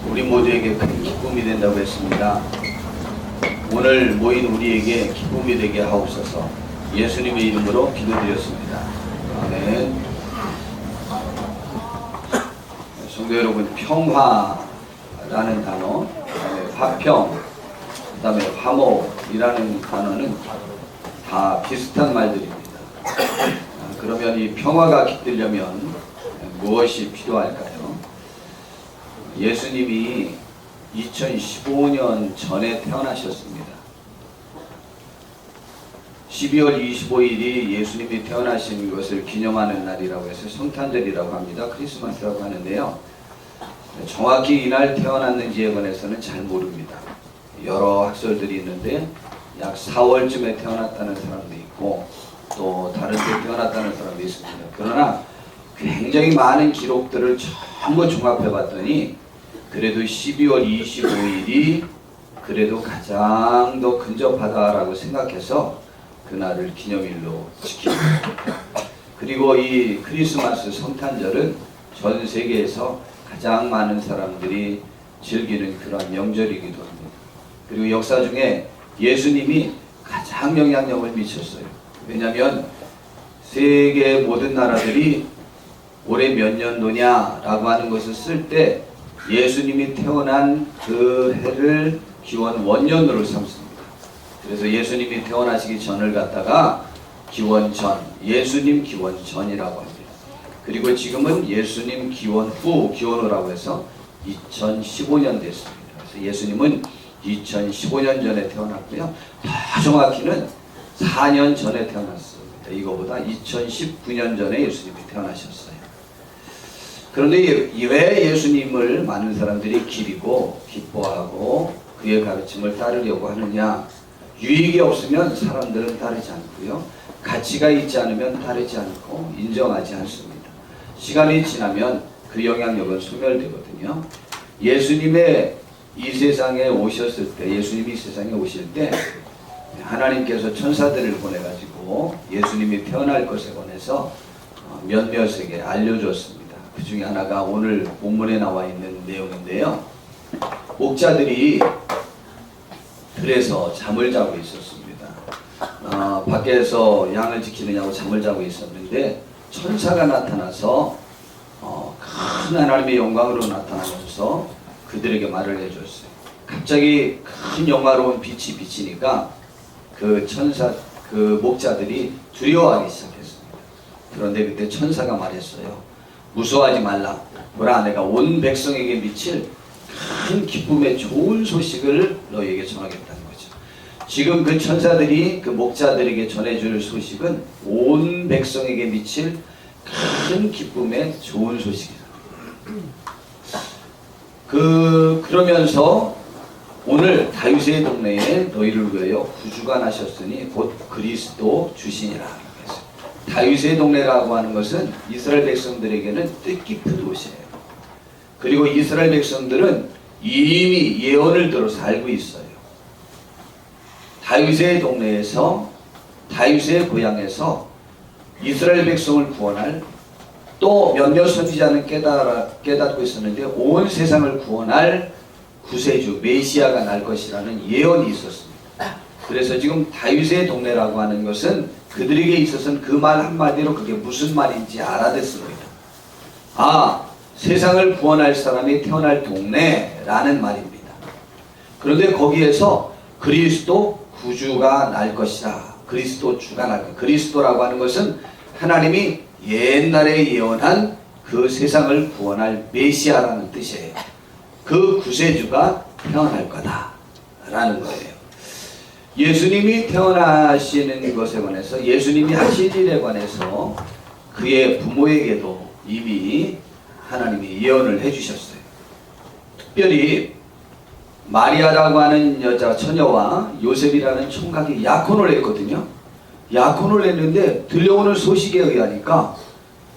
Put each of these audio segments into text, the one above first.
우리 모두에게 큰 기쁨이 된다고 했습니다. 오늘 모인 우리에게 기쁨이 되게 하옵소서. 예수님의 이름으로 기도드렸습니다. 아멘. 성도 여러분, 평화라는 단어, 그다음에 화평, 그다음에 화목이라는 단어는 다 비슷한 말들입니다. 그러면 이 평화가 깃들려면 무엇이 필요할까요? 예수님이 2015년 전에 태어나셨습니다. 12월 25일이 예수님이 태어나신 것을 기념하는 날이라고 해서 성탄절이라고 합니다. 크리스마스라고 하는데요. 정확히 이날 태어났는지에 관해서는 잘 모릅니다. 여러 학설들이 있는데 약 4월쯤에 태어났다는 사람도 있고 또 다른 데 태어났다는 사람도 있습니다. 그러나 굉장히 많은 기록들을 전부 종합해 봤더니 그래도 12월 25일이 그래도 가장 더 근접하다라고 생각해서 그날을 기념일로 지킵니다. 그리고 이 크리스마스 성탄절은 전 세계에서 가장 많은 사람들이 즐기는 그런 명절이기도 합니다. 그리고 역사 중에 예수님이 가장 영향력을 미쳤어요. 왜냐하면 세계 모든 나라들이 올해 몇 년도냐라고 하는 것을 쓸 때 예수님이 태어난 그 해를 기원 원년으로 삼습니다. 그래서 예수님이 태어나시기 전을 갖다가 기원전, 예수님 기원전이라고 합니다. 그리고 지금은 예수님 기원 후, 기원후라고 해서 2015년 됐습니다. 그래서 예수님은 2015년 전에 태어났고요. 더 정확히는 4년 전에 태어났습니다. 이거보다 2019년 전에 예수님이 태어나셨어요. 그런데 왜 예수님을 많은 사람들이 기리고 기뻐하고 그의 가르침을 따르려고 하느냐? 유익이 없으면 사람들은 따르지 않고요. 가치가 있지 않으면 따르지 않고 인정하지 않습니다. 시간이 지나면 그 영향력은 소멸되거든요. 예수님의 이 세상에 오셨을 때, 예수님이 세상에 오실 때 하나님께서 천사들을 보내가지고 예수님이 태어날 것에 관해서 몇몇에게 알려줬습니다. 그 중에 하나가 오늘 본문에 나와 있는 내용인데요. 목자들이 들에서 잠을 자고 있었습니다. 밖에서 양을 지키느냐고 잠을 자고 있었는데 천사가 나타나서 큰 하나님의 영광으로 나타나면서 그들에게 말을 해줬어요. 갑자기 큰 영화로운 빛이 비치니까 그 목자들이 두려워하기 시작했습니다. 그런데 그때 천사가 말했어요. 무서워하지 말라. 보라, 내가 온 백성에게 미칠 큰 기쁨의 좋은 소식을 너희에게 전하겠다는 거죠. 지금 그 천사들이 그 목자들에게 전해줄 소식은 온 백성에게 미칠 큰 기쁨의 좋은 소식이다. 그러면서 오늘 다윗의 동네에 너희를 위하여 구주가 나셨으니 곧 그리스도 주시니라. 다윗의 동네라고 하는 것은 이스라엘 백성들에게는 뜻깊은 곳이에요. 그리고 이스라엘 백성들은 이미 예언을 들어서 알고 있어요. 다윗의 동네에서, 다윗의 고향에서 이스라엘 백성을 구원할, 또 몇몇 선지자는 깨닫고 있었는데 온 세상을 구원할 구세주 메시아가 날 것이라는 예언이 있었습니다. 그래서 지금 다윗의 동네라고 하는 것은 그들에게 있어서는 그 말 한마디로 그게 무슨 말인지 알아듣습니다. 아, 세상을 구원할 사람이 태어날 동네라는 말입니다. 그런데 거기에서 그리스도 구주가 날 것이다. 그리스도 주가 날 것이다. 그리스도라고 하는 것은 하나님이 옛날에 예언한 그 세상을 구원할 메시아라는 뜻이에요. 그 구세주가 태어날 거다라는 거예요. 예수님이 태어나시는 것에 관해서, 예수님이 하신 일에 관해서 그의 부모에게도 이미 하나님이 예언을 해주셨어요. 특별히 마리아라고 하는 여자 처녀와 요셉이라는 총각이 약혼을 했거든요. 약혼을 했는데 들려오는 소식에 의하니까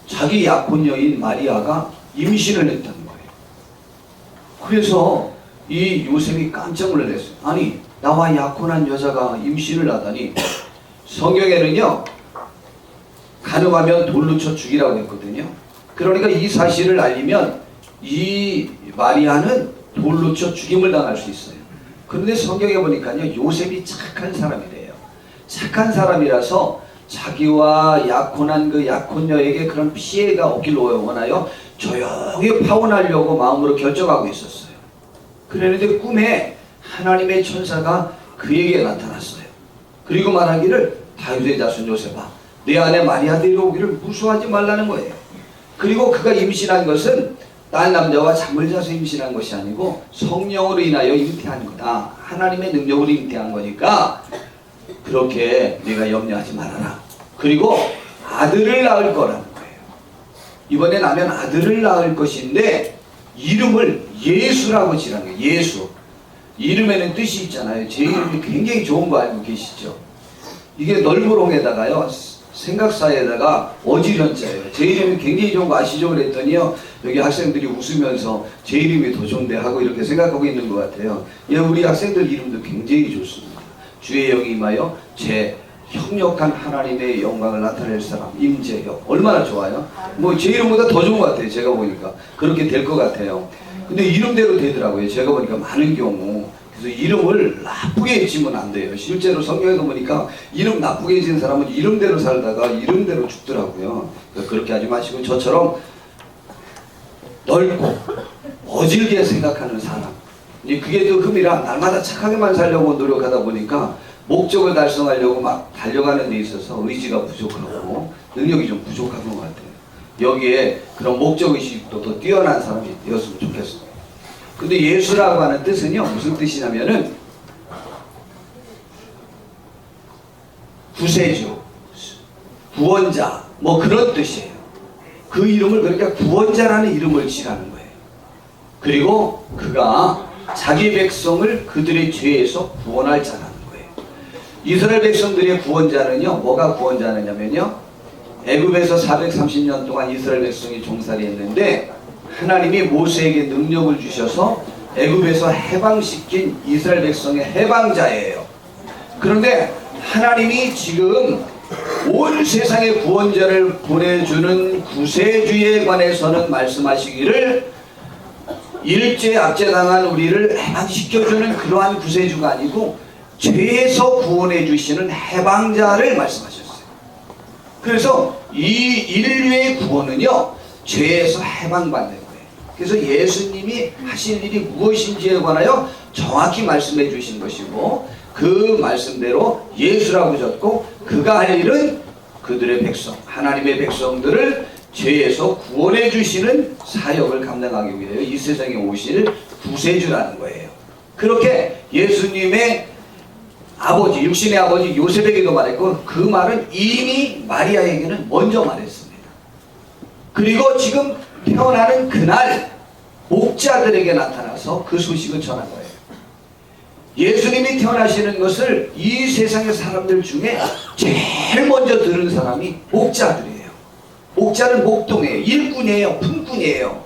자기 약혼 여인 마리아가 임신을 했다는 거예요. 그래서 이 요셉이 깜짝 놀랐어요. 아니, 나와 약혼한 여자가 임신을 하다니. 성경에는요, 가능하면 돌로 쳐 죽이라고 했거든요. 그러니까 이 사실을 알리면 이 마리아는 돌로 쳐 죽임을 당할 수 있어요. 그런데 성경에 보니까요, 요셉이 착한 사람이래요. 착한 사람이라서 자기와 약혼한 그 약혼녀에게 그런 피해가 없기를 원하여 조용히 파혼하려고 마음으로 결정하고 있었어요. 그랬는데 꿈에 하나님의 천사가 그에게 나타났어요. 그리고 말하기를, 다윗의 자손 요셉아, 내 아내 마리아 데려오기를 무수하지 말라는 거예요. 그리고 그가 임신한 것은 딴 남자와 잠을 자서 임신한 것이 아니고 성령으로 인하여 잉태한 거다. 하나님의 능력으로 잉태한 거니까 그렇게 네가 염려하지 말아라. 그리고 아들을 낳을 거라는 거예요. 이번에 나면 아들을 낳을 것인데 이름을 예수라고 지라는 거예요. 예수. 이름에는 뜻이 있잖아요. 제 이름이 굉장히 좋은 거 알고 계시죠? 이게 넓으롱에다가요, 생각사에다가 어지련자예요. 제 이름이 굉장히 좋은 거 아시죠? 그랬더니요, 여기 학생들이 웃으면서 제 이름이 더 좋은데 하고 이렇게 생각하고 있는 것 같아요. 예, 우리 학생들 이름도 굉장히 좋습니다. 주의 영이 임하여 제 협력한 하나님의 영광을 나타낼 사람 임재혁. 얼마나 좋아요? 뭐 제 이름보다 더 좋은 것 같아요. 제가 보니까 그렇게 될 것 같아요. 근데 이름대로 되더라고요. 제가 보니까 많은 경우. 그래서 이름을 나쁘게 지으면 안 돼요. 실제로 성경에도 보니까 이름 나쁘게 지은 사람은 이름대로 살다가 이름대로 죽더라고요. 그렇게 하지 마시고 저처럼 넓고 어질게 생각하는 사람, 이제 그게 또 흠이라 날마다 착하게만 살려고 노력하다 보니까 목적을 달성하려고 막 달려가는 데 있어서 의지가 부족하고 능력이 좀 부족한 것 같아요. 여기에 그런 목적의식도 더 뛰어난 사람이 되었으면 좋겠습니다. 근데 예수라고 하는 뜻은요, 무슨 뜻이냐면은 구세주, 구원자, 뭐 그런 뜻이에요. 그 이름을 그러니까 구원자라는 이름을 지라는 거예요. 그리고 그가 자기 백성을 그들의 죄에서 구원할 자라는 거예요. 이스라엘 백성들의 구원자는요, 뭐가 구원자느냐면요, 애굽에서 430년 동안 이스라엘 백성이 종살이 했는데 하나님이 모세에게 능력을 주셔서 애굽에서 해방시킨 이스라엘 백성의 해방자예요. 그런데 하나님이 지금 온 세상의 구원자를 보내주는 구세주에 관해서는 말씀하시기를 일제 압제당한 우리를 해방시켜주는 그러한 구세주가 아니고 죄에서 구원해 주시는 해방자를 말씀하셨어요. 그래서 이 인류의 구원은요, 죄에서 해방받는 거예요. 그래서 예수님이 하실 일이 무엇인지에 관하여 정확히 말씀해 주신 것이고, 그 말씀대로 예수라고 적고 그가 할 일은 그들의 백성, 하나님의 백성들을 죄에서 구원해 주시는 사역을 감당하기 위하여 이 세상에 오실 구세주라는 거예요. 그렇게 예수님의 아버지, 육신의 아버지 요셉에게도 말했고 그 말은 이미 마리아에게는 먼저 말했습니다. 그리고 지금 태어나는 그날 목자들에게 나타나서 그 소식을 전한 거예요. 예수님이 태어나시는 것을 이 세상의 사람들 중에 제일 먼저 들은 사람이 목자들이에요. 목자는 목동이에요. 일꾼이에요. 품꾼이에요.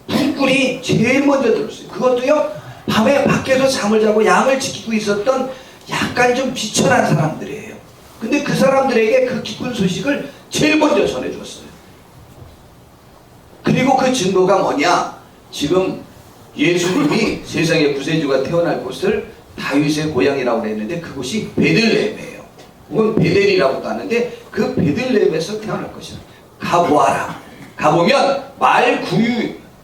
품꾼이 제일 먼저 들었어요. 그것도요, 밤에 밖에서 잠을 자고 양을 지키고 있었던 약간 좀 비천한 사람들이에요. 근데 그 사람들에게 그 기쁜 소식을 제일 먼저 전해줬어요. 그리고 그 증거가 뭐냐? 지금 예수님이 세상의 구세주가 태어날 곳을 다윗의 고향이라고 했는데 그곳이 베들레헴이에요. 혹은 베델이라고도 하는데 그 베들레헴에서 태어날 것이다. 가보아라. 가보면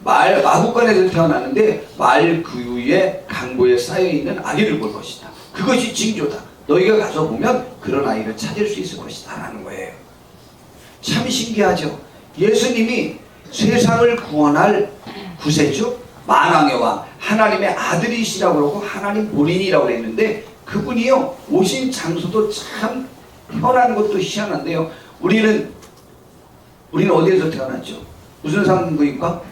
마구간에서 태어나는데 말 구유에 강보에 쌓여있는 아기를 볼 것이다. 그것이 징조다. 너희가 가서 보면 그런 아이를 찾을 수 있을 것이다 라는 거예요. 참 신기하죠. 예수님이 세상을 구원할 구세주, 만왕의 왕, 하나님의 아들이시라고 그러고 하나님 본인이라고 했는데 그분이요, 오신 장소도 참 태어난 것도 희한한데요, 우리는 어디에서 태어났죠? 무슨 산부인과?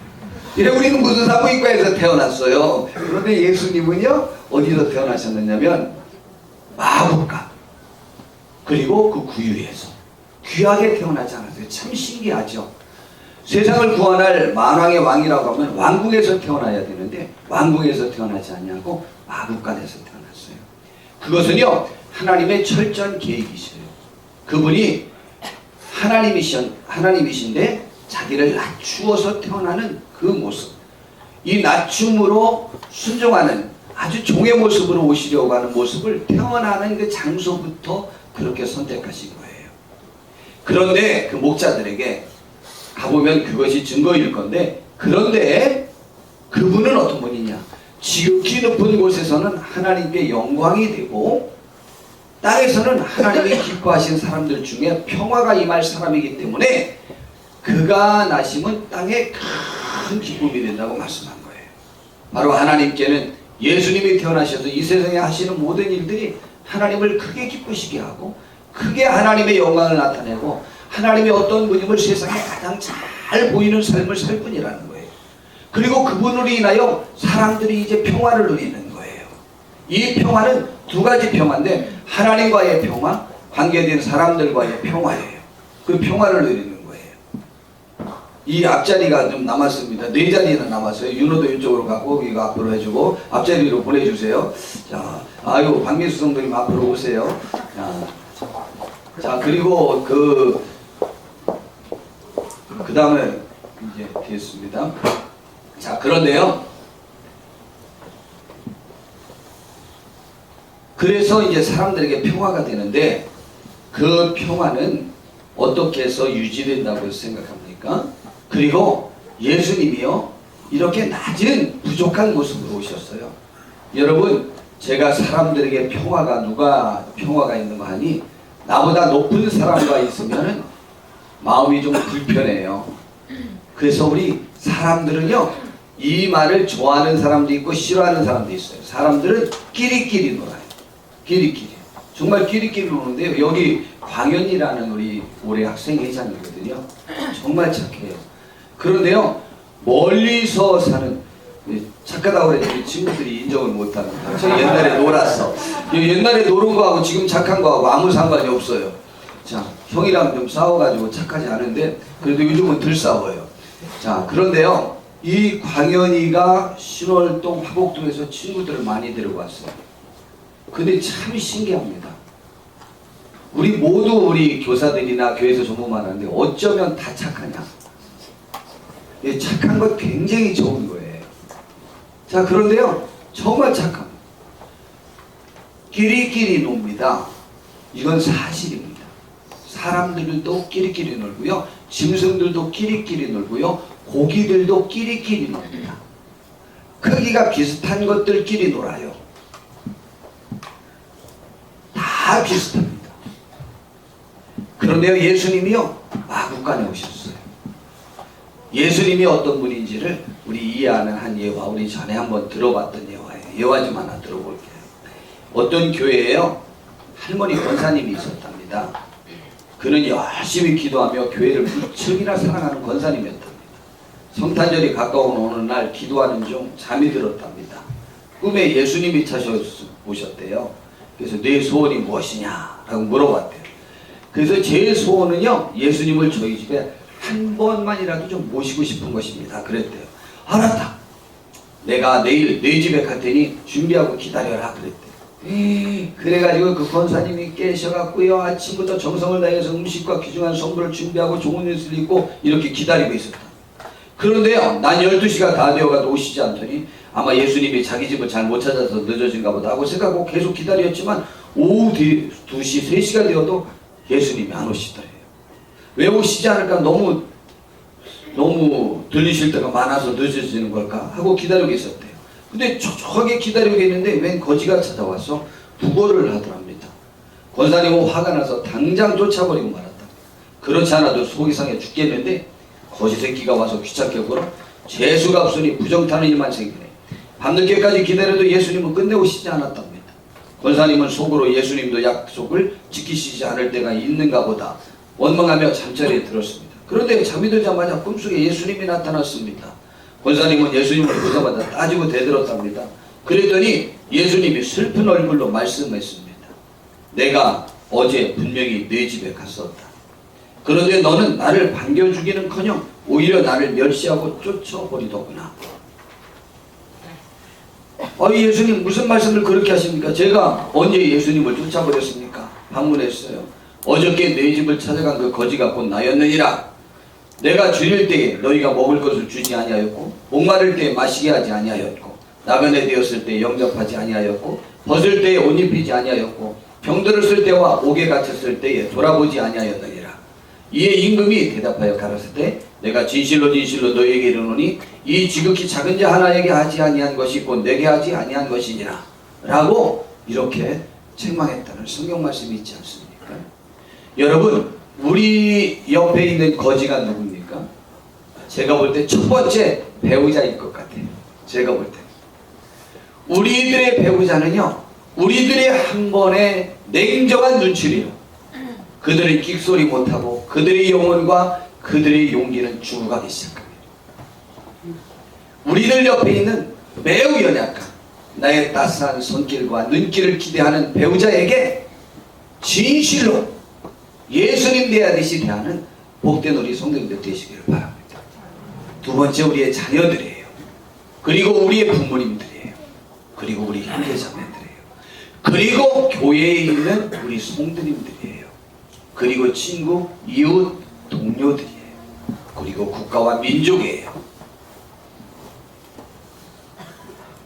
예, 우리는 무슨 산부인과에서 태어났어요. 그런데 예수님은요, 어디서 태어나셨느냐면 마구간, 그리고 그 구유에서 귀하게 태어나지 않았어요. 참 신기하죠. 세상을 구원할 만왕의 왕이라고 하면 왕궁에서 태어나야 되는데 왕궁에서 태어나지 않냐고 마구간에서 태어났어요. 그것은요, 하나님의 철저한 계획이셔요. 그분이 하나님이신데 자기를 낮추어서 태어나는 그 모습, 이 낮춤으로 순종하는 아주 종의 모습으로 오시려고 하는 모습을 태어나는 그 장소부터 그렇게 선택하신 거예요. 그런데 그 목자들에게 가보면 그것이 증거일 건데, 그런데 그분은 어떤 분이냐? 지극히 높은 곳에서는 하나님께 영광이 되고 땅에서는 하나님이 기뻐하신 사람들 중에 평화가 임할 사람이기 때문에 그가 나심은 땅에 큰 기쁨이 된다고 말씀한 거예요. 바로 하나님께는 예수님이 태어나셔서 이 세상에 하시는 모든 일들이 하나님을 크게 기쁘시게 하고 크게 하나님의 영광을 나타내고 하나님의 어떤 분임을 세상에 가장 잘 보이는 삶을 살 뿐이라는 거예요. 그리고 그분으로 인하여 사람들이 이제 평화를 누리는 거예요. 이 평화는 두 가지 평화인데, 하나님과의 평화, 관계된 사람들과의 평화예요. 그 평화를 누리는 거예요. 이 앞자리가 좀 남았습니다. 4자리는 남았어요. 윤호도 이쪽으로 가고 이거 앞으로 해주고 앞자리로 보내주세요. 자, 아유, 박민수 성도님 앞으로 오세요. 자, 그리고 그 다음에 이제 됐습니다. 자, 그런데요, 그래서 이제 사람들에게 평화가 되는데, 그 평화는 어떻게 해서 유지된다고 생각합니까? 그리고 예수님이요, 이렇게 낮은 부족한 모습으로 오셨어요. 여러분, 제가 사람들에게 누가 평화가 있는 거 하니, 나보다 높은 사람과 있으면 마음이 좀 불편해요. 그래서 우리 사람들은요, 이 말을 좋아하는 사람도 있고 싫어하는 사람도 있어요. 사람들은 끼리끼리 놀아요. 끼리끼리. 정말 끼리끼리 노는데요. 여기 광현이라는 우리 올해 학생 회장이거든요. 정말 착해요. 그런데요, 멀리서 사는 착하다고 그랬더니 친구들이 인정을 못합니다. 저 옛날에 놀았어. 옛날에 노는 거하고 지금 착한 거하고 아무 상관이 없어요. 자, 형이랑 좀 싸워가지고 착하지 않은데 그래도 요즘은 덜 싸워요. 자, 그런데요, 이 광현이가 신월동 화곡동에서 친구들을 많이 데려왔어요. 근데 참 신기합니다. 우리 모두 우리 교사들이나 교회에서 전부만 하는데 어쩌면 다 착하냐? 착한 것 굉장히 좋은 거예요. 자, 그런데요, 정말 착합니다. 끼리끼리 놉니다. 이건 사실입니다. 사람들도 끼리끼리 놀고요, 짐승들도 끼리끼리 놀고요, 고기들도 끼리끼리 놉니다. 크기가 비슷한 것들끼리 놀아요. 다 비슷합니다. 그런데요, 예수님이요, 마구간에 오셨어요. 예수님이 어떤 분인지를 우리 이해하는 한 예화, 우리 전에 한번 들어봤던 예화예요. 예화 좀 하나 들어볼게요. 어떤 교회에요, 할머니 권사님이 있었답니다. 그는 열심히 기도하며 교회를 무척이나 사랑하는 권사님이었답니다. 성탄절이 가까운 어느 날 기도하는 중 잠이 들었답니다. 꿈에 예수님이 찾아오셨대요. 그래서 내 소원이 무엇이냐? 라고 물어봤대요. 그래서 제 소원은요, 예수님을 저희 집에 한 번만이라도 좀 모시고 싶은 것입니다. 그랬대요. 알았다. 내가 내일 네 집에 갈 테니 준비하고 기다려라. 그랬대요. 그래가지고 그 권사님이 깨셔갖고요, 아침부터 정성을 다해서 음식과 귀중한 선물을 준비하고 좋은 옷을 입고 이렇게 기다리고 있었다. 그런데요, 난 12시가 다 되어가도 오시지 않더니 아마 예수님이 자기 집을 잘 못 찾아서 늦어진가 보다 하고 생각하고 계속 기다렸지만 오후 2시, 3시가 되어도 예수님이 안 오시더래요. 왜 오시지 않을까? 너무 들리실 때가 많아서 늦어지는 걸까? 하고 기다리고 있었대요. 근데 촉촉하게 기다리고 있는데 웬 거지가 찾아와서 부고를 하더랍니다. 권사님은 화가 나서 당장 쫓아버리고 말았다. 그렇지 않아도 속이 상해 죽겠는데 거지 새끼가 와서 귀찮게 굴어 재수가 없으니 부정타는 일만 생기네. 밤늦게까지 기다려도 예수님은 끝내 오시지 않았답니다. 권사님은 속으로 예수님도 약속을 지키시지 않을 때가 있는가 보다 원망하며 잠자리에 들었습니다. 그런데 잠이 들자마자 꿈속에 예수님이 나타났습니다. 권사님은 예수님을 보자마자 따지고 대들었답니다. 그랬더니 예수님이 슬픈 얼굴로 말씀했습니다. 내가 어제 분명히 네 집에 갔었다. 그런데 너는 나를 반겨주기는커녕 오히려 나를 멸시하고 쫓아버리더구나. 예수님 무슨 말씀을 그렇게 하십니까? 제가 언제 예수님을 쫓아버렸습니까? 방문했어요. 어저께 내 집을 찾아간 그 거지가 곧 나였느니라. 내가 줄일 때에 너희가 먹을 것을 주지 아니하였고 목마를 때에 마시게 하지 아니하였고 나그네 되었을 때에 영접하지 아니하였고 벗을 때에 옷 입히지 아니하였고 병들었을 때와 옥에 갇혔을 때에 돌아보지 아니하였느니라. 이에 임금이 대답하여 가라사대 내가 진실로 진실로 너희에게 이르노니 이 지극히 작은 자 하나에게 하지 아니한 것이 곧 내게 하지 아니한 것이니라 라고 이렇게 책망했다는 성경 말씀이 있지 않습니까? 여러분, 우리 옆에 있는 거지가 누굽니까? 제가 볼 때 첫 번째 배우자일 것 같아요. 제가 볼 때 우리들의 배우자는요, 우리들의 한 번의 냉정한 눈치리요. 그들은 끽소리 못하고 그들의 영혼과 그들의 용기는 죽어가기 시작합니다. 우리들 옆에 있는 매우 연약한 나의 따스한 손길과 눈길을 기대하는 배우자에게 진실로 예수님 대하듯이 대하는 복된 우리 성도님들 되시기를 바랍니다. 두 번째, 우리의 자녀들이에요. 그리고 우리의 부모님들이에요. 그리고 우리 형제자매들이에요. 그리고 교회에 있는 우리 성도님들이에요. 그리고 친구, 이웃, 동료들이에요. 그리고 국가와 민족이에요.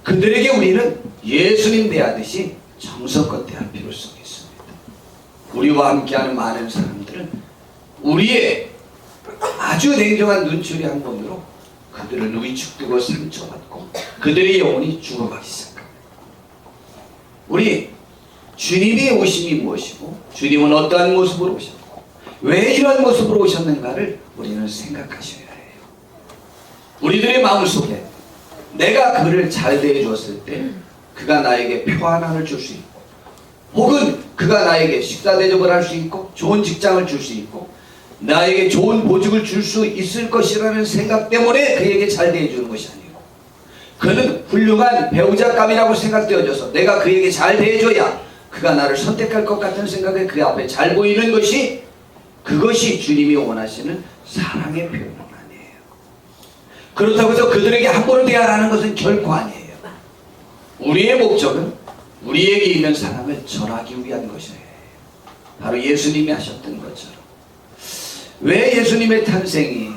그들에게 우리는 예수님 대하듯이 정성껏 대할 필요성이 있습니다. 우리와 함께하는 많은 사람들은 우리의 아주 냉정한 눈초리 한 번으로 그들을 위축되고 상처받고 그들의 영혼이 죽어가기 시작합니다. 우리 주님의 오심이 무엇이고 주님은 어떠한 모습으로 오셨고 왜 이런 모습으로 오셨는가를 우리는 생각하셔야 해요. 우리들의 마음속에 내가 그를 잘 대해 주었을 때 그가 나에게 평안을 줄 수 있고 혹은 그가 나에게 식사 대접을 할 수 있고 좋은 직장을 줄 수 있고 나에게 좋은 보직을 줄 수 있을 것이라는 생각 때문에 그에게 잘 대해 주는 것이 아니고 그는 훌륭한 배우자감이라고 생각되어져서 내가 그에게 잘 대해줘야 그가 나를 선택할 것 같은 생각에 그 앞에 잘 보이는 것이 그것이 주님이 원하시는 사랑의 표현은 아니에요. 그렇다고 해서 그들에게 함부로 대하라는 것은 결코 아니에요. 우리의 목적은 우리에게 있는 사랑을 전하기 위한 것이에요. 바로 예수님이 하셨던 것처럼. 왜 예수님의 탄생이,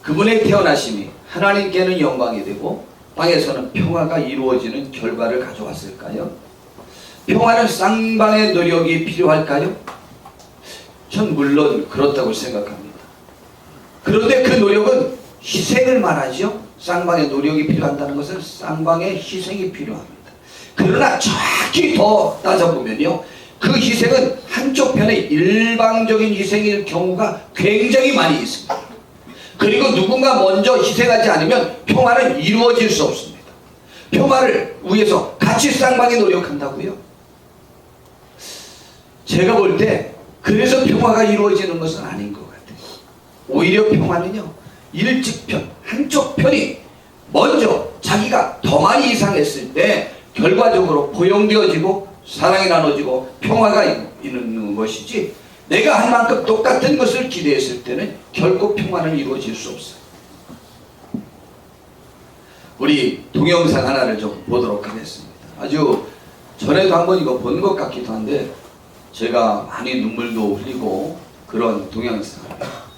그분의 태어나심이 하나님께는 영광이 되고 땅에서는 평화가 이루어지는 결과를 가져왔을까요? 평화는 쌍방의 노력이 필요할까요? 전 물론 그렇다고 생각합니다. 그런데 그 노력은 희생을 말하죠. 쌍방의 노력이 필요한다는 것은 쌍방의 희생이 필요합니다. 그러나 정확히 더 따져보면요, 그 희생은 한쪽 편의 일방적인 희생일 경우가 굉장히 많이 있습니다. 그리고 누군가 먼저 희생하지 않으면 평화는 이루어질 수 없습니다. 평화를 위해서 같이 쌍방이 노력한다고요? 제가 볼 때 그래서 평화가 이루어지는 것은 아닌 것 같아요. 오히려 평화는요, 일직편, 한쪽 편이 먼저 자기가 더 많이 이상했을 때 결과적으로 포용되어지고 사랑이 나눠지고 평화가 있는 것이지, 내가 한 만큼 똑같은 것을 기대했을 때는 결코 평화는 이루어질 수 없어요. 우리 동영상 하나를 좀 보도록 하겠습니다. 아주 전에도 한번 이거 본 것 같기도 한데 제가 많이 눈물도 흘리고 그런 동영상을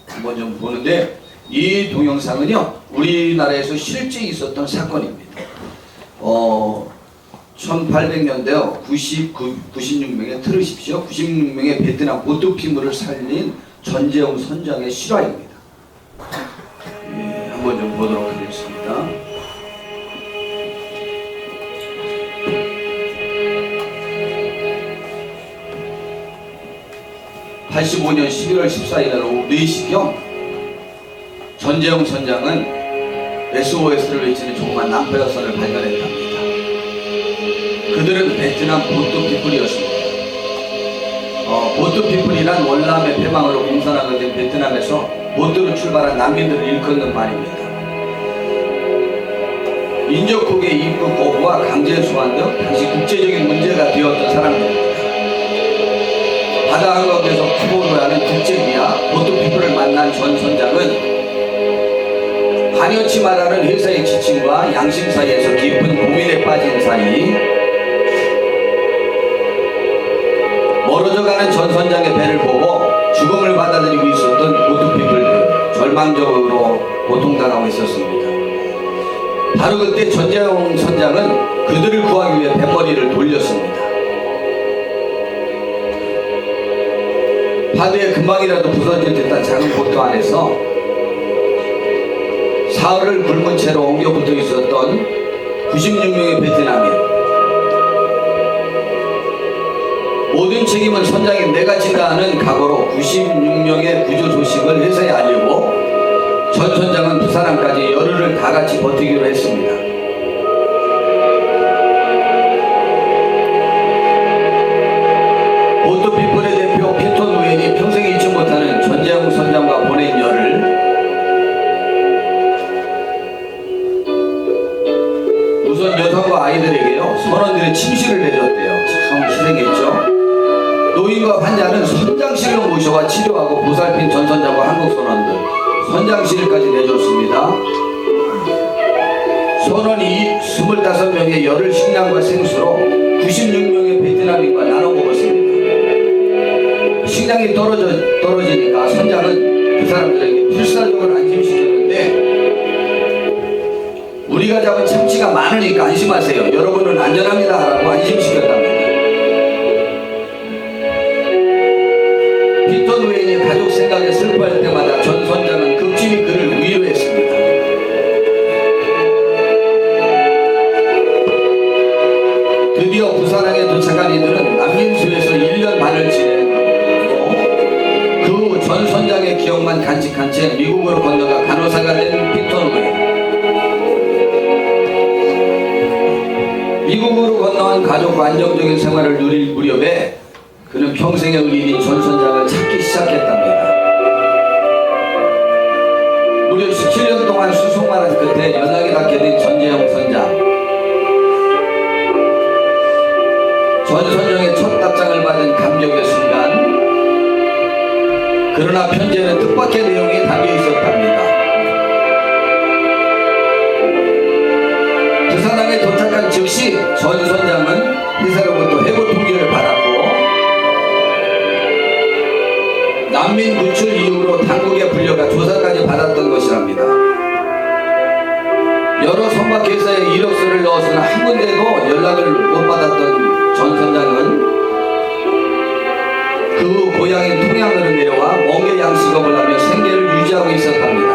한번 좀 보는데, 이 동영상은요 우리나라에서 실제 있었던 사건입니다. 1800년대 96명에 들으십시오. 96명의 베트남 보트피물을 살린 전재웅 선장의 실화입니다. 한번 좀 보도록 하겠습니다. (85년 11월 14일) 날 오후 4시경 전재웅 선장은 SOS를 외치는 조그만 낭떠러선을 발견했답니다. 그들은 베트남 보트피플이었습니다. 보트피플이란 월남의 패망으로 공산화가 된 베트남에서 보트로 출발한 난민들을 일컫는 말입니다. 인접국의 입국 거부와 강제 수환 등 당시 국제적인 문제가 되었던 사람들입니다. 바다 한가운데서 피보로 하는 국제기야 보트피플을 만난 전 선장은 반여치 말하는 회사의 지침과 양심 사이에서 깊은 고민에 빠진 사이 멀어져가는 전 선장의 배를 보고 죽음을 받아들이고 있었던 보트피플들 절망적으로 고통당하고 있었습니다. 바로 그때 전재영 선장은 그들을 구하기 위해 뱃머리를 돌렸습니다. 파도에 금방이라도 부서질 듯한 작은 보트 안에서 사흘을 굶은 채로 엉겨붙어 있었던 96명의 베트남인, 모든 책임은 선장인 내가 진다 하는 각오로 96명의 구조 소식을 회사에 알리고 전 선장은 부산항까지 열흘을 다 같이 버티기로 했습니다. 보트피플의 대표 피톤 우엔이 평생 잊지 못하는 전재영 선장과 보낸 열흘, 우선 여성과 아이들에게요 선원들의 침실을 내줬대요. 참 희생했죠. 노인과 환자는 선장실로 모셔와 치료하고 보살핀 전 선장과 한국 선원들, 선장실까지 내줬습니다. 선원이 25명의 열흘 식량과 생수로 96명의 베트남인과 나눠 먹었습니다. 식량이 떨어지니까 선장은 그 사람들에게 필사적으로 안심시켰는데, 우리가 잡은 참치가 많으니까 안심하세요, 여러분은 안전합니다 라고 안심시켰답니다. 피톤 우엔이 가족 생각에 슬퍼할 때마다 전 선장은 극진히 그를 위로했습니다. 드디어 부산항에 도착한 이들은 난민수에서 1년 반을 지내고 그 후 전 선장의 기억만 간직한 채 미국으로 건너가 간호사가 된 피톤 우엔. 미국으로 건너간 가족과 안정적인 생활을 누릴 무렵에 그는 평생의 의리인 전 선장을 찾기 시작했답니다. 무려 17년 동안 수송만한 끝에 연락이 닿게 된 전재영 선장. 전 선장의 첫 답장을 받은 감격의 순간, 그러나 편지에는 뜻밖의 내용이 담겨 있었답니다. 부산항에 도착한 즉시 전 선장은 회사로부터 해고 통지를 받았고 난민 구출 이후로 당국에 불려가 조사까지 받았던 것이랍니다. 여러 선박회사에 이력서를 넣었으나 한 군데도 연락을 못 받았던 전 선장은 그 후 고향인 통양으로 내려와 멍게 양식업을 하며 생계를 유지하고 있었답니다.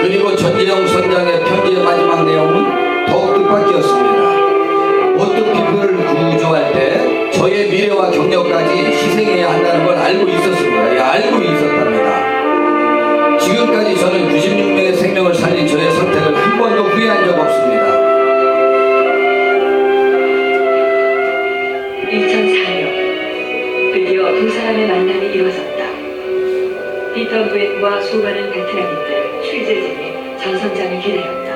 그리고 전재영 선장의 편지의 마지막 내용은 더욱 뜻밖이었습니다. 보트피플을 구조할 때 저의 미래와 경력까지 희생해야 한다는 걸 알고 있었습니다. 예, 알고 있었답니다. 지금까지 저는 96명의 생명을 살린 저의 선택을 한 번도 후회한 적 없습니다. 2004년 드디어 두 사람의 만남이 이루어졌다. 피터 우엔과 수많은 베트남인들, 취재진이 전 선장을 기다렸다.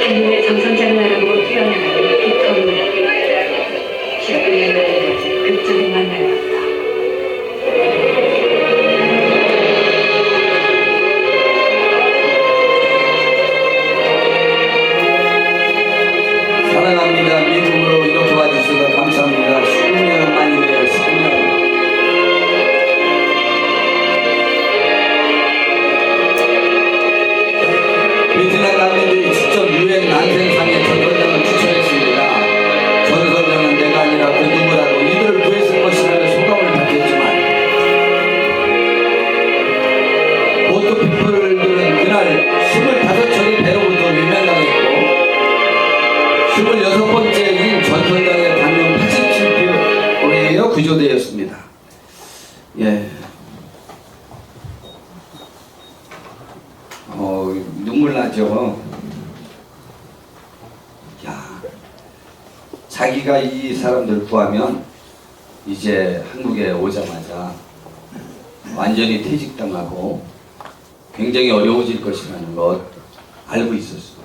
한눈에 전 선장을 알아보고 뛰어나가는 피터 우엔. 19년 만에 극적인 만남이었다. 사랑합니다. 미국으로 이렇게 와주셔서 감사합니다. 10년 만이네요. 10년. 베트남 난민들이 직접 유엔 난생상에 전 선장을 추천했습니다. 전 선장은 내가 아니라 그 누구라도 이들을 구했을 것이라는 소감을 받겠지만, 보트피플들은 그날 25척의 배로부터 위면당했고 26번째인 전 선장의 단명 87표에 구조되었습니다. 예. 눈물 나죠. 야, 자기가 이 사람들 구하면 이제 한국에 오자마자 완전히 퇴직당하고 굉장히 어려워질 것이라는 것 알고 있었어요.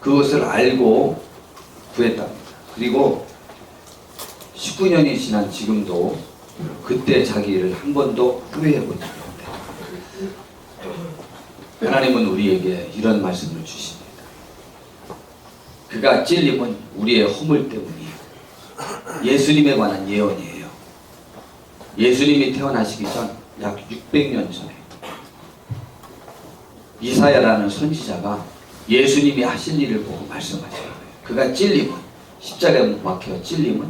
그것을 알고 구했답니다. 그리고 19년이 지난 지금도 그때 자기를 한 번도 후회해보지 않는다. 하나님은 우리에게 이런 말씀을 주십니다. 그가 찔림은 우리의 허물 때문이에요. 예수님에 관한 예언이에요. 예수님이 태어나시기 전 약 600년 전에 이사야라는 선지자가 예수님이 하실 일을 보고 말씀하신 거예요. 그가 찔림은, 십자가에 못 박혀 찔림은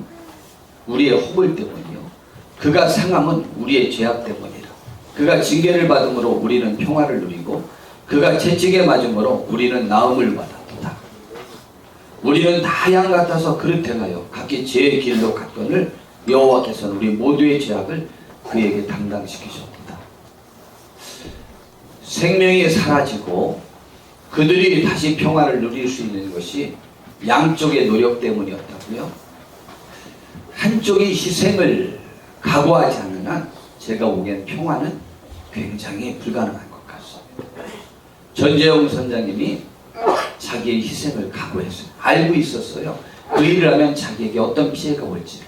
우리의 허물 때문이요, 그가 상함은 우리의 죄악 때문이라. 그가 징계를 받음으로 우리는 평화를 누리고 그가 채찍에 맞음으로 우리는 나음을 받았도다. 우리는 다 양 같아서 그릇해가여 각기 제 길로 갔거늘 여호와께서는 우리 모두의 죄악을 그에게 담당시키셨다. 생명이 사라지고 그들이 다시 평화를 누릴 수 있는 것이 양쪽의 노력 때문이었다고요? 한쪽이 희생을 각오하지 않는 한 제가 보기엔 평화는 굉장히 불가능한 것 같습니다. 전재용 선장님이 자기의 희생을 각오했어요. 알고 있었어요. 그 일을 하면 자기에게 어떤 피해가 올지.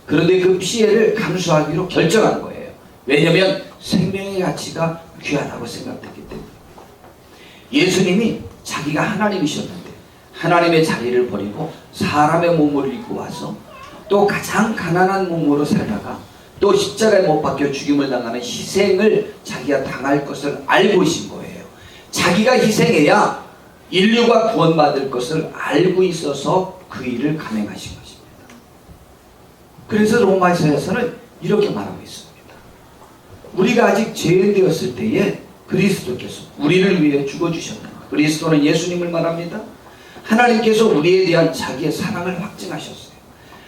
그런데 그 피해를 감수하기로 결정한 거예요. 왜냐하면 생명의 가치가 귀하다고 생각했기 때문에. 예수님이 자기가 하나님이셨는데 하나님의 자리를 버리고 사람의 몸을 입고 와서 또 가장 가난한 몸으로 살다가 또 십자가에 못 박혀 죽임을 당하는 희생을 자기가 당할 것을 알고 계신 거예요. 자기가 희생해야 인류가 구원받을 것을 알고 있어서 그 일을 감행하신 것입니다. 그래서 로마서에서는 이렇게 말하고 있습니다. 우리가 아직 죄인 되었을 때에 그리스도께서 우리를 위해 죽어주셨다. 그리스도는 예수님을 말합니다. 하나님께서 우리에 대한 자기의 사랑을 확증하셨어요.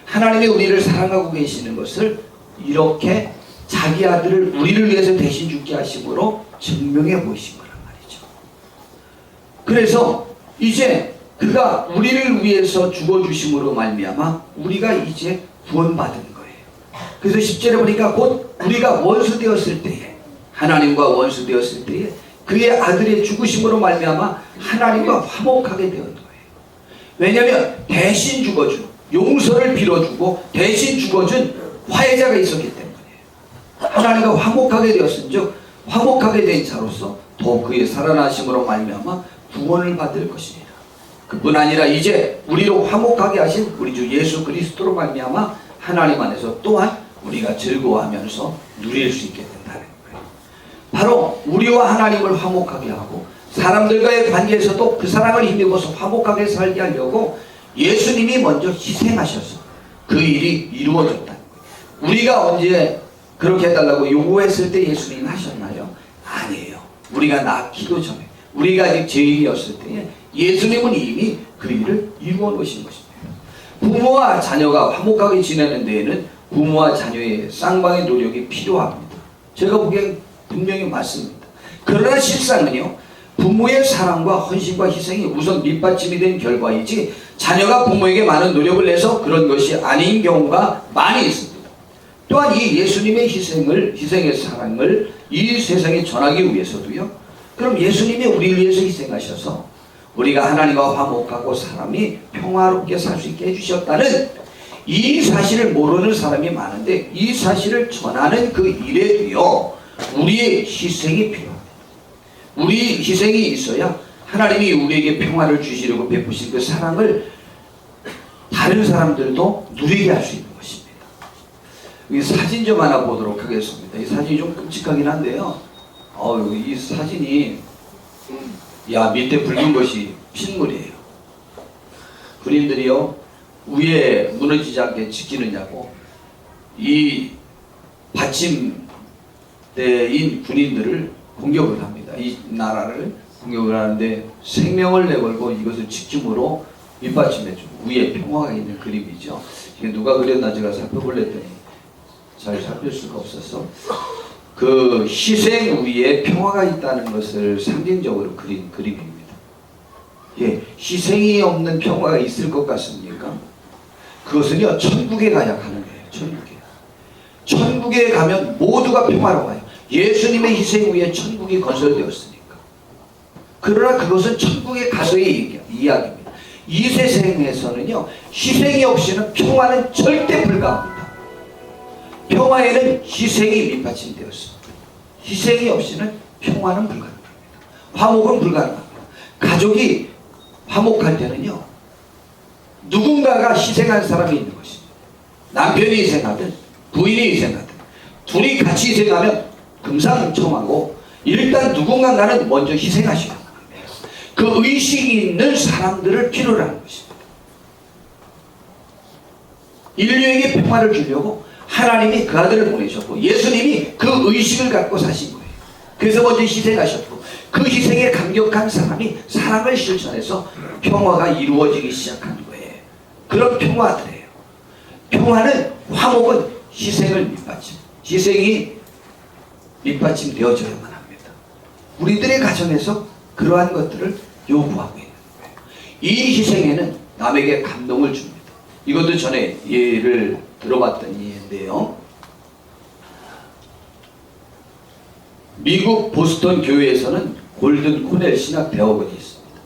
하나님이 우리를 사랑하고 계시는 것을 이렇게 자기 아들을 우리를 위해서 대신 죽게 하심으로 증명해 보이신 거란 말이죠. 그래서 이제 그가 우리를 위해서 죽어주심으로 말미암아 우리가 이제 구원받은 거예요. 그래서 10절에 보니까 곧 우리가 원수 되었을 때에, 하나님과 원수 되었을 때에 그의 아들의 죽으심으로 말미암아 하나님과 화목하게 되었던 거예요. 왜냐하면 대신 죽어준, 용서를 빌어주고 대신 죽어준 화해자가 있었기 때문이에요. 하나님과 화목하게 되었은즉 화목하게 된 자로서 더 그의 살아나심으로 말미암아 구원을 받을 것입니다. 그뿐 아니라 이제 우리로 화목하게 하신 우리 주 예수 그리스도로 말미암아 하나님 안에서 또한 우리가 즐거워하면서 누릴 수 있게 된다는 거예요. 바로 우리와 하나님을 화목하게 하고 사람들과의 관계에서도 그 사랑을 힘입어서 화목하게 살게 하려고 예수님이 먼저 희생하셔서 그 일이 이루어졌다는 거예요. 우리가 언제 그렇게 해달라고 요구했을 때 예수님이 하셨나요? 아니에요. 우리가 낳기도 전에, 우리가 아직 죄인이었을 때에 예수님은 이미 그 일을 이루어 놓으신 것입니다. 부모와 자녀가 화목하게 지내는 데에는 부모와 자녀의 쌍방의 노력이 필요합니다. 제가 보기엔 분명히 맞습니다. 그러나 실상은요, 부모의 사랑과 헌신과 희생이 우선 밑받침이 된 결과이지 자녀가 부모에게 많은 노력을 내서 그런 것이 아닌 경우가 많이 있습니다. 또한 이 예수님의 희생의 사랑을 이 세상에 전하기 위해서도요, 그럼 예수님이 우리를 위해서 희생하셔서 우리가 하나님과 화목하고 사람이 평화롭게 살 수 있게 해주셨다는 이 사실을 모르는 사람이 많은데, 이 사실을 전하는 그 일에도요 우리의 희생이 필요합니다. 우리 희생이 있어야 하나님이 우리에게 평화를 주시려고 베푸신 그 사랑을 다른 사람들도 누리게 할 수 있는 것입니다. 이 사진 좀 하나 보도록 하겠습니다. 이 사진이 좀 끔찍하긴 한데요, 이 사진이 밑에 붉은 것이 핏물이에요. 군인들이요 위에 무너지지 않게 지키느냐고 이 받침대인 군인들을 공격을 합니다. 이 나라를 공격을 하는데 생명을 내걸고 이것을 지킴으로 밑받침해주고 위에 평화가 있는 그림이죠. 이게 누가 그렸나 제가 살펴보려더니 잘 살필 수가 없어서 그 희생 위에 평화가 있다는 것을 상징적으로 그린 그림입니다. 예, 희생이 없는 평화가 있을 것 같습니까? 그것은요, 천국에 가야 가는 거예요. 천국에 가면 모두가 평화로워요. 예수님의 희생 위에 천국이 건설되었으니까. 그러나 그것은 천국에 가서의 이야기입니다. 이 세상에서는요, 희생이 없이는 평화는 절대 불가합니다. 평화에는 희생이 밑받침되었습니다. 희생이 없이는 평화는 불가능합니다. 화목은 불가능합니다. 가족이 화목할 때는요, 누군가가 희생한 사람이 있는 것입니다. 남편이 희생하든 부인이 희생하든 둘이 같이 희생하면 금상첨화고 일단 누군가는 먼저 희생하셔야 합니다. 그 의식이 있는 사람들을 필요로 하는 것입니다. 인류에게 평화를 주려고 하나님이 그 아들을 보내셨고 예수님이 그 의식을 갖고 사신 거예요. 그래서 먼저 희생하셨고 그 희생에 감격한 사람이 사랑을 실천해서 평화가 이루어지기 시작한 거예요. 그런 평화들이에요. 평화는 화목은 희생을 밑받침, 희생이 밑받침 되어져야만 합니다. 우리들의 가정에서 그러한 것들을 요구하고 있는 거예요. 이 희생에는 남에게 감동을 줍니다. 이것도 전에 예를 들어봤던 예인데요. 미국 보스턴 교회에서는 골든 코넬 신학대학원이 있습니다.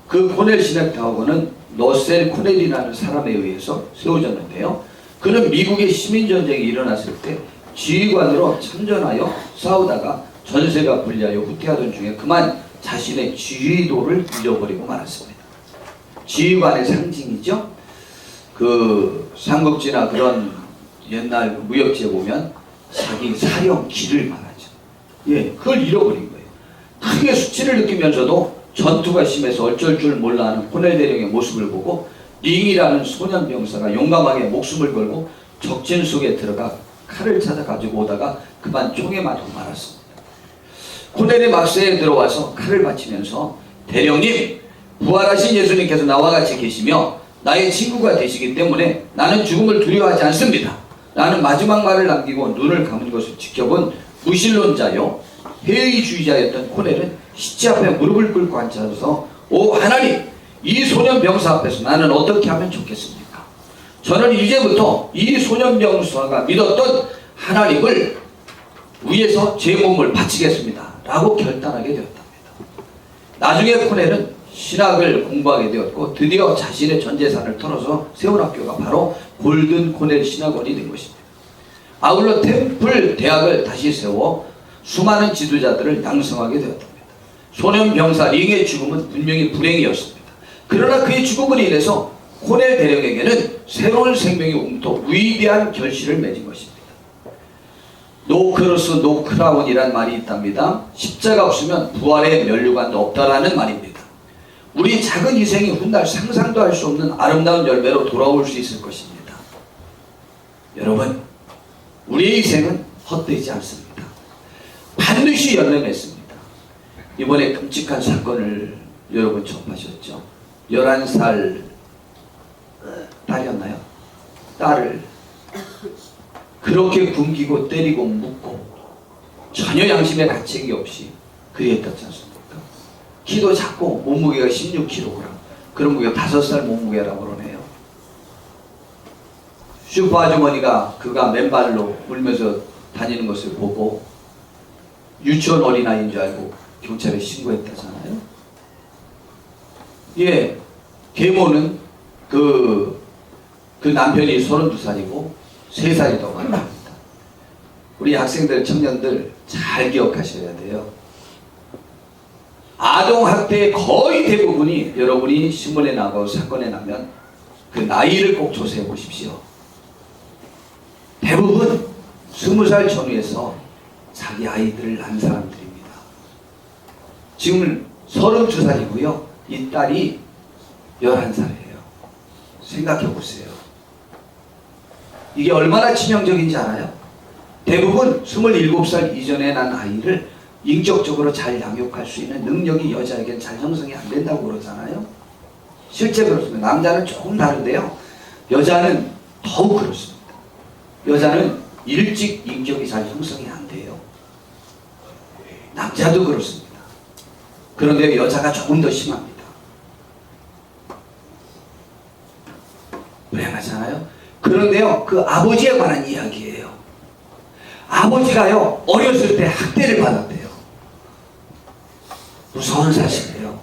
그 코넬 신학대학원은 러셀 코넬이라는 사람에 의해서 세워졌는데요. 그는 미국의 시민전쟁이 일어났을 때 지휘관으로 참전하여 싸우다가 전세가 불리하여 후퇴하던 중에 그만 자신의 지휘도를 잃어버리고 말았습니다. 지휘관의 상징이죠. 그 삼국지나 그런 옛날 무협지에 보면 자기 사령 길을 말하죠. 예, 그걸 잃어버린 거예요. 크게 수치를 느끼면서도 전투가 심해서 어쩔 줄 몰라 하는 코넬 대령의 모습을 보고 링이라는 소년 병사가 용감하게 목숨을 걸고 적진 속에 들어가 칼을 찾아 가지고 오다가 그만 총에 맞고 말았습니다. 코넬의 막세에 들어와서 칼을 바치면서 대령님, 부활하신 예수님께서 나와 같이 계시며 나의 친구가 되시기 때문에 나는 죽음을 두려워하지 않습니다. 나는 마지막 말을 남기고 눈을 감은 것을 지켜본 무신론자요 회의주의자였던 코넬은 시체 앞에 무릎을 꿇고 앉아서 오 하나님, 이 소년 병사 앞에서 나는 어떻게 하면 좋겠습니까? 저는 이제부터 이 소년 병사가 믿었던 하나님을 위해서 제 몸을 바치겠습니다 라고 결단하게 되었답니다. 나중에 코넬은 신학을 공부하게 되었고 드디어 자신의 전 재산을 털어서 세운 학교가 바로 골든 코넬 신학원이 된 것입니다. 아울러 템플 대학을 다시 세워 수많은 지도자들을 양성하게 되었답니다. 소년 병사 링의 죽음은 분명히 불행이었습니다. 그러나 그의 죽음으로 인해서 코넬 대령에게는 새로운 생명이 웅터 위대한 결실을 맺은 것입니다. 노 크로스 노 크라운이란 말이 있답니다. 십자가 없으면 부활의 면류관도 없다라는 말입니다. 우리 작은 희생이 훗날 상상도 할 수 없는 아름다운 열매로 돌아올 수 있을 것입니다. 여러분, 우리의 희생은 헛되지 않습니다. 반드시 열매 맺습니다. 이번에 끔찍한 사건을 여러분 접하셨죠? 11살 딸이었나요? 딸을 그렇게 굶기고 때리고 묻고 전혀 양심의 가책이 없이 그리했다지 않습니까? 키도 작고 몸무게가 16kg, 그런 무게가 5살 몸무게라고 그러네요. 슈퍼 아주머니가 그가 맨발로 울면서 다니는 것을 보고 유치원 어린아이인 줄 알고 경찰에 신고했다잖아요. 예, 계모는 그 남편이 32살이고 3살이 더 많습니다. 우리 학생들, 청년들 잘 기억하셔야 돼요. 아동학대의 거의 대부분이 여러분이 신문에 나고 사건에 나면 그 나이를 꼭 조사해 보십시오. 대부분 20살 전후에서 자기 아이들을 낳은 사람들입니다. 지금 32살이고요. 이 딸이 11살이에요. 생각해 보세요. 이게 얼마나 치명적인지 알아요? 대부분 27살 이전에 난 아이를 인격적으로 잘 양육할 수 있는 능력이 여자에겐 잘 형성이 안 된다고 그러잖아요. 실제 그렇습니다. 남자는 조금 다른데요. 여자는 더욱 그렇습니다. 여자는 일찍 인격이 잘 형성이 안 돼요. 남자도 그렇습니다. 그런데 여자가 조금 더 심합니다. 불행하잖아요. 그런데요, 그 아버지에 관한 이야기예요. 아버지가요, 어렸을 때 학대를 받았대요. 무서운 사실이에요.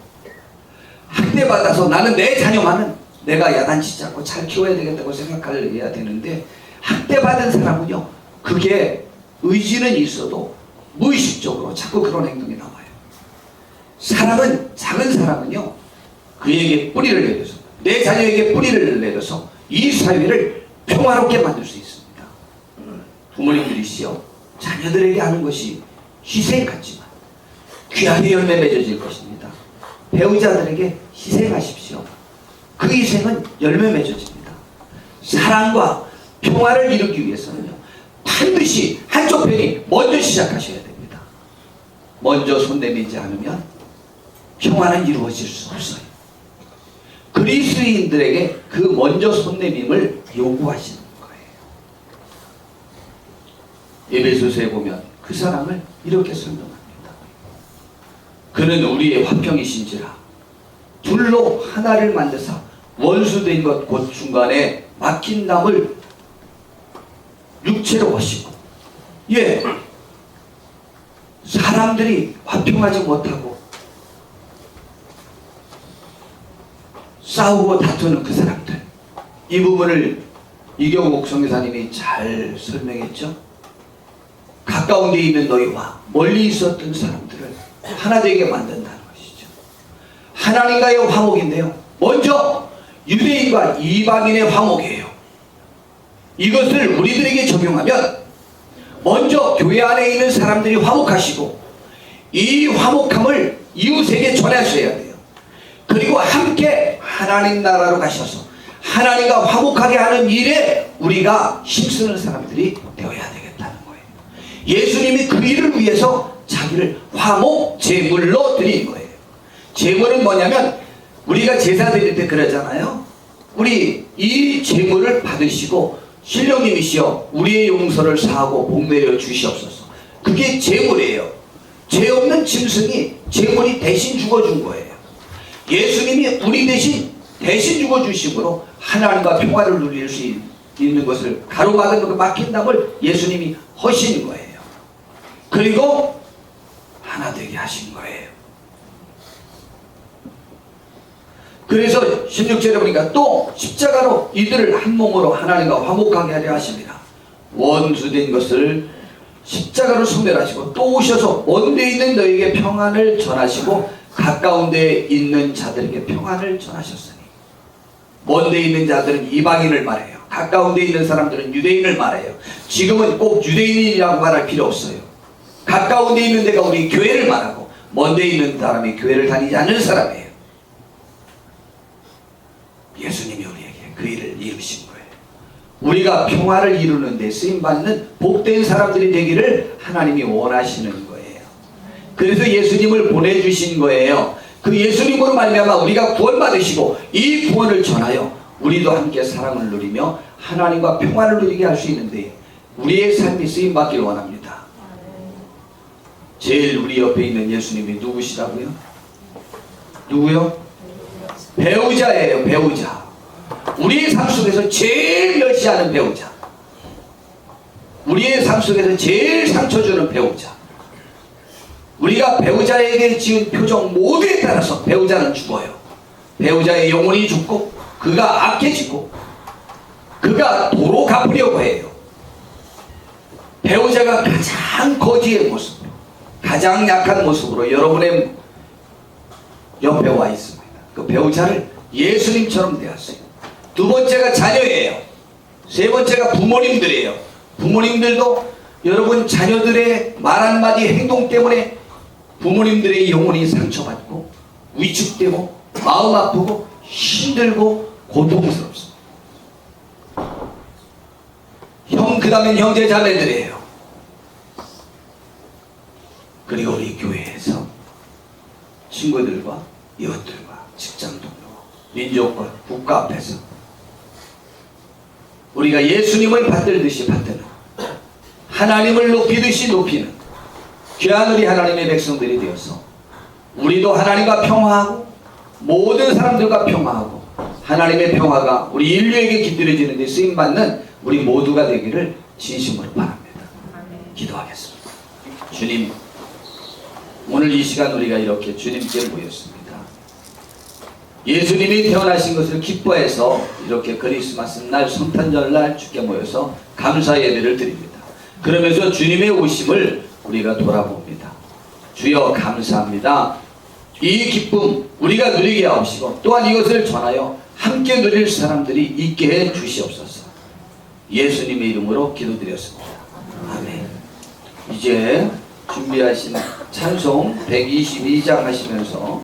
학대받아서 나는 내 자녀만은 내가 야단치지 않고 잘 키워야 되겠다고 생각해야 되는데, 학대받은 사람은요, 그게 의지는 있어도 무의식적으로 자꾸 그런 행동이 나와요. 사람은, 작은 사람은요, 그에게 뿌리를 내려서 내 자녀에게 뿌리를 내려서 이 사회를 평화롭게 만들 수 있습니다. 부모님들이시여, 자녀들에게 하는 것이 희생 같지만 귀하게 열매 맺어질 것입니다. 배우자들에게 희생하십시오. 그 희생은 열매 맺어집니다. 사랑과 평화를 이루기 위해서는요, 반드시 한쪽 편이 먼저 시작하셔야 됩니다. 먼저 손 내밀지 않으면 평화는 이루어질 수 없어요. 그리스도인들에게 그 먼저 손 내밈을 요구하시는 거예요. 에베소서에 보면 그 사랑을 이렇게 설명합니다. 그는 우리의 화평이신지라 둘로 하나를 만드사 원수된 것 곧 중간에 막힌 담을 육체로 하시고, 예, 사람들이 화평하지 못하고 싸우고 다투는 그 사람들, 이 부분을 이경옥 선교사님이 잘 설명했죠. 가까운 데 있는 너희와 멀리 있었던 사람들을 하나 되게 만든다는 것이죠. 하나님과의 화목인데요, 먼저 유대인과 이방인의 화목이에요. 이것을 우리들에게 적용하면 먼저 교회 안에 있는 사람들이 화목하시고 이 화목함을 이웃에게 전하셔야 돼요. 그리고 함께 하나님 나라로 가셔서 하나님과 화목하게 하는 일에 우리가 힘쓰는 사람들이 되어야 되겠다는 거예요. 예수님이 그 일을 위해서 자기를 화목 제물로 드린 거예요. 제물은 뭐냐면 우리가 제사 드릴 때 그러잖아요. 우리 이 제물을 받으시고 신령님이시여 우리의 용서를 사하고 복내려 주시옵소서. 그게 제물이에요. 죄 없는 짐승이 제물이 대신 죽어준 거예요. 예수님이 우리 대신 죽어주심으로 하나님과 평화를 누릴 수 있는 것을 가로막은 그 막힌 담을 예수님이 하신 거예요. 그리고 하나 되게 하신 거예요. 그래서 16절에 보니까 또 십자가로 이들을 한 몸으로 하나님과 화목하게 하려 하십니다. 원수된 것을 십자가로 소멸하시고 또 오셔서 먼 데 있는 너에게 평안을 전하시고 가까운 데 있는 자들에게 평안을 전하셨으니, 먼 데 있는 자들은 이방인을 말해요. 가까운 데 있는 사람들은 유대인을 말해요. 지금은 꼭 유대인이라고 말할 필요 없어요. 가까운 데 있는 데가 우리 교회를 말하고 먼 데 있는 사람이 교회를 다니지 않는 사람이에요. 예수님이 우리에게 그 일을 이루신 거예요. 우리가 평화를 이루는 데 쓰임받는 복된 사람들이 되기를 하나님이 원하시는 거예요. 그래서 예수님을 보내주신 거예요. 그 예수님으로 말미암아 우리가 구원받으시고 이 구원을 전하여 우리도 함께 사랑을 누리며 하나님과 평화를 누리게 할 수 있는데 우리의 삶이 쓰임받기를 원합니다. 제일 우리 옆에 있는 예수님이 누구시라고요? 누구요? 배우자예요. 배우자. 우리의 삶 속에서 제일 멸시하는 배우자, 우리의 삶 속에서 제일 상처 주는 배우자, 우리가 배우자에게 지은 표정 모두에 따라서 배우자는 죽어요. 배우자의 영혼이 죽고 그가 악해지고 그가 도로 갚으려고 해요. 배우자가 가장 거지의 모습, 가장 약한 모습으로 여러분의 옆에 와 있습니다. 그 배우자를 예수님처럼 대하세요. 두 번째가 자녀예요. 세 번째가 부모님들이에요. 부모님들도 여러분 자녀들의 말 한마디 행동 때문에 부모님들의 영혼이 상처받고 위축되고 마음 아프고 힘들고 고통스럽습니다. 그 다음엔 형제 자매들이에요. 그리고 우리 교회에서 친구들과 이웃들과 직장 동료, 민족과 국가 앞에서 우리가 예수님을 받들듯이 받드는, 하나님을 높이듯이 높이는 귀한 우리 하나님의 백성들이 되어서 우리도 하나님과 평화하고 모든 사람들과 평화하고 하나님의 평화가 우리 인류에게 깃들여지는 데 쓰임받는 우리 모두가 되기를 진심으로 바랍니다. 기도하겠습니다. 주님, 오늘 이 시간 우리가 이렇게 주님께 모였습니다. 예수님이 태어나신 것을 기뻐해서 이렇게 크리스마스 날 성탄절 날 주께 모여서 감사 예배를 드립니다. 그러면서 주님의 오심을 우리가 돌아봅니다. 주여 감사합니다. 이 기쁨 우리가 누리게 하옵시고 또한 이것을 전하여 함께 누릴 사람들이 있게 해 주시옵소서. 예수님의 이름으로 기도드렸습니다. 아멘. 이제 준비하신 찬송 122장 하시면서